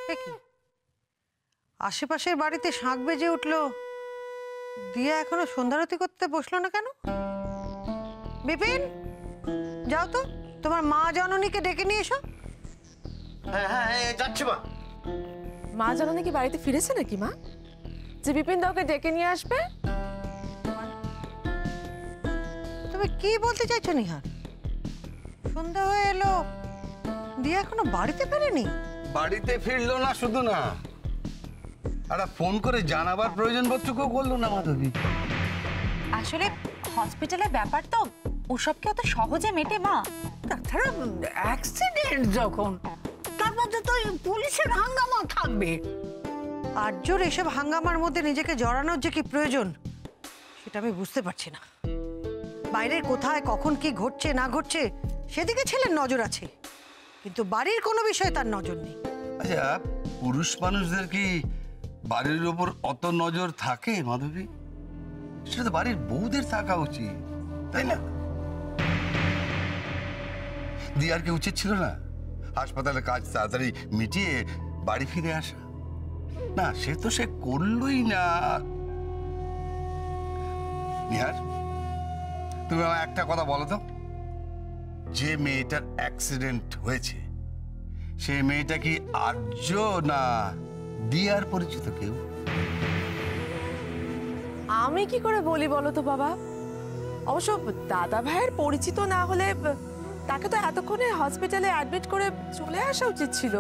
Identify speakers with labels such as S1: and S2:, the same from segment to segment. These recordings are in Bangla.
S1: কি আশেপাশের বাড়িতে শাঁখ বেজে উঠলো, দিয়া এখনো সন্ধ্যারতি করতে বসলো না কেন? বিপিন, যাও তো তোমার মা জননীকে ডেকে নিয়ে এসো।
S2: হ্যাঁ হ্যাঁ যাচ্ছি মা।
S3: মা জননী কি বাড়িতে ফিরেছে নাকি মা, যে বিপিন দাওকে ডেকে নিয়ে আসবে?
S1: তুমি কি বলতে চাইছো নিহার? সন্ধ্যা হয়ে এলো, দিয়া এখনো বাড়িতে ফেরেনি?
S2: বাড়িতে ফিরলো না শুধু না, একটা ফোন করে জানাবার প্রয়োজন বোধটুকুও করলো না মাধবী।
S4: আসলে হসপিটালের ব্যাপার তো, ওসব কি অত সহজে মেটে মা?
S5: তাছাড়া অ্যাক্সিডেন্ট যখন, তার মধ্যে তো পুলিশের হাঙ্গামা থাকবে।
S1: আর্যর এসব হাঙ্গামার মধ্যে নিজেকে জড়ানোর যে কি প্রয়োজন সেটা আমি বুঝতে পারছি না। বাইরের কোথায় কখন কি ঘটছে না ঘটছে সেদিকে ছেলের নজর আছে, কিন্তু বাড়ির কোনো বিষয়ে তার নজর নেই।
S2: আচ্ছা, পুরুষ মানুষদের কি বাড়ির উপর অত নজর থাকে মাধবী? সেটা তো বাড়ির বউদের থাকা উচিত, তাই না? দিয়ার কি উচিত ছিল না হাসপাতালের কাজ তাড়াতাড়ি মিটিয়ে বাড়ি ফিরে আসা? না, সে তো সে করলই না। নিহার, তুমি আমার একটা কথা বলো তো, যে মেয়েটার অ্যাক্সিডেন্ট হয়েছে সে মেয়েটা কি আর্য না দিয়ার পরিচিত কেউ?
S3: আমি কি করে বলি বলো তো বাবা? অবশ্য দাদা ভাইয়ের পরিচিত না হলে তাকে তো এতক্ষণে হসপিটালে অ্যাডমিট করে চলে আসা উচিত ছিল।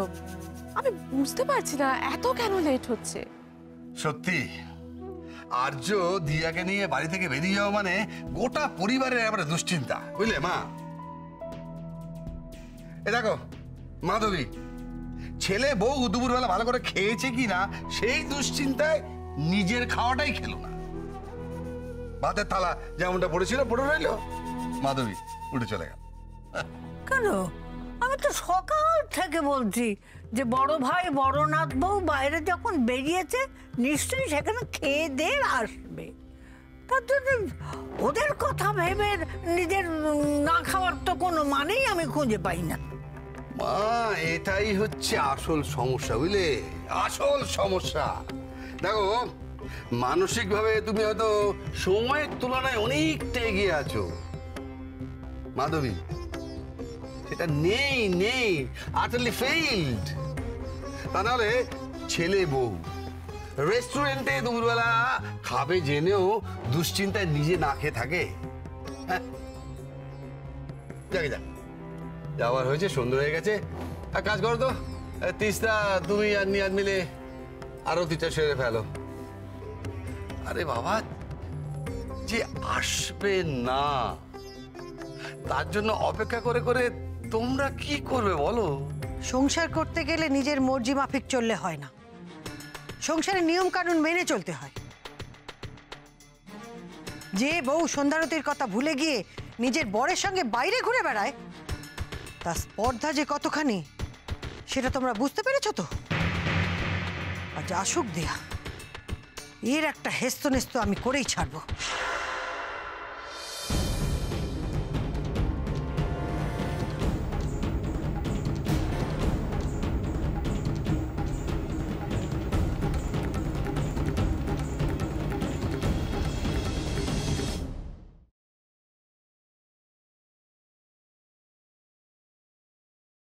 S3: আমি বুঝতে পারছি না এত কেন লেট হচ্ছে।
S2: সত্যি আর্য দিয়াকে নিয়ে বাড়ি থেকে বেরিয়ে যাওয়া মানে গোটা পরিবারের এবারে দুশ্চিন্তা, বুঝলে মা? এ দেখো মাধবী, ছেলে বউ দুপুরবেলা ভালো করে খেয়েছে কি না সেই দুশ্চিন্তায় নিজের খাওয়াটাই খেলো না। ভাতের থালা যেমনটা পড়েছিল পড়ে রইল, মাধবী উঠে চলে গেল।
S5: কেন? আমি তো সকাল থেকে বলছি যে বড় ভাই বড়নাথ বউ বাইরে যখন বেরিয়েছে নিশ্চয়ই সেখানে খেয়ে দিয়ে আসবে। তার জন্য ওদের কথা ভেবে নিজের না খাওয়ার তো কোনো মানেই আমি খুঁজে পাই না।
S2: মা, এটাই হচ্ছে আসল সমস্যা, বুঝলে? আসল সমস্যা। দেখো, মানসিকভাবে তুমি হয়তো সময়ের তুলনায় অনেকটা এগিয়ে আছো মাধবী, সেটা নেই নেই, আটারলি ফেইলড। তা নাহলে ছেলে বউ রেস্টুরেন্টে দুপুরবেলা খাবে জেনেও দুশ্চিন্তায় নিজে না খেয়ে থাকে? হ্যাঁ, যাকে যাক, যাওয়ার হয়েছে, সন্ধ্যা হয়ে গেছে। আর কাজ করো তো, তিস্তা তুমি আর নিয়াদ মিলে আরতিটা সেরে ফেলো। আরে বাবা, যে আসবে না তার জন্য অপেক্ষা করে করে তোমরা কি করবে বলো?
S1: সংসার করতে গেলে নিজের মর্জি মাফিক চললে হয় না, সংসারের নিয়ম কানুন মেনে চলতে হয়। যে বউ সন্ধ্যারতির কথা ভুলে গিয়ে নিজের বরের সঙ্গে বাইরে ঘুরে বেড়ায়, তার স্পর্ধা যে কতখানি সেটা তোমরা বুঝতে পেরেছো তো? আজ আসুক দিয়া, এর একটা হেস্তনেস্ত আমি করেই ছাড়বো।